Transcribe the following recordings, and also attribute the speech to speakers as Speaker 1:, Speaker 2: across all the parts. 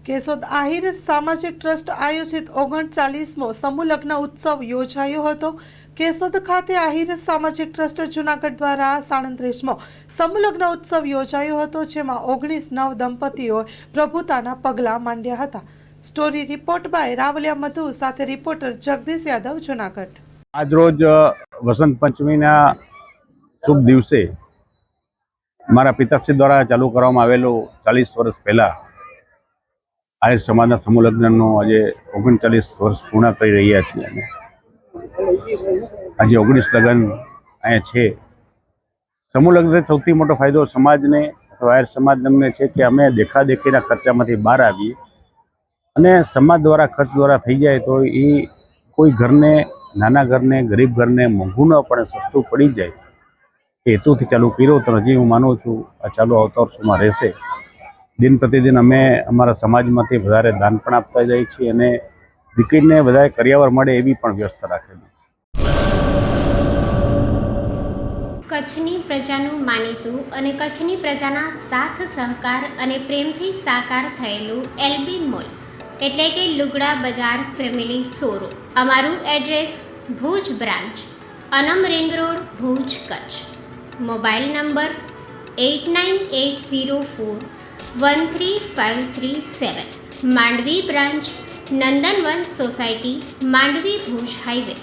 Speaker 1: કેશોદ આહિર સામાજિક ટ્રસ્ટ આયોજિત 39મો સમૂહ લગ્ન ઉત્સવ યોજાયો હતો। કેશોદ ખાતે આહિર સામાજિક ટ્રસ્ટ જૂનાગઢ દ્વારા 37મો સમૂહ લગ્ન ઉત્સવ યોજાયો હતો, જેમાં 19 નવ દંપતીઓએ પ્રભુતાના પગલાં માંડ્યા હતા। સ્ટોરી રિપોર્ટ બાય રાવલિયા મધુ સાથે રિપોર્ટર જગદીશ યાદવ, જૂનાગઢ।
Speaker 2: આજરોજ વસંત પંચમીના શુભ દિવસે મારા પિતાશ્રી દ્વારા ચાલુ કરવામાં આવેલો 40 વર્ષ પહેલાં આહિર સમાજના સમૂહ લગ્નનો આજે 39 વર્ષ પૂર્ણ કરી રહ્યા છીએ અને આજે 19 લગ્ન અહીંયા છે। સમૂહ લગ્નથી સૌથી મોટો ફાયદો સમાજને અથવા આહિર સમાજને છે કે અમે દેખાદેખીના ખર્ચામાંથી બહાર આવીએ અને સમાજ દ્વારા ખર્ચ દ્વારા થઈ જાય તો એ કોઈ ઘરને, નાના ઘરને, ગરીબ ઘરને મોંઘું ન પડે, સસ્તું પડી જાય એ હેતુથી ચાલુ કર્યો। તો હજી હું માનું છું આ ચાલુ આવતા વર્ષોમાં રહેશે। દિન પ્રતિદિન અમે અમારા સમાજમાંથી વધારે દાન પણ આપતા જઈએ છીએ અને દીકરીને વધારે કરિયાવર મળે એવી પણ વ્યવસ્થા રાખેલી છે।
Speaker 3: કચ્છની પ્રજાનું માનીતું અને કચ્છની પ્રજાના સાથ સહકાર અને પ્રેમથી સાકાર થયેલું એલબી મોલ એટલે કે લુગડા બજાર ફેમિલી શોરૂમ। અમારું address Bhuj branch, Anam ring road, Bhuj, Kutch. Mobile number 8980413537। Mandvi branch, Nandanvan society, Mandvi, Bhuj highway,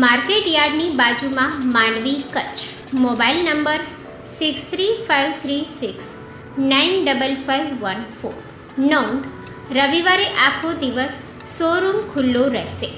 Speaker 3: market યાર્ડની બાજુમાં, માંડવી, કચ્છ। Mobile number 6353695514। નોંધ: રવિવારે આખો દિવસ શોરૂમ ખુલ્લો રહેશે।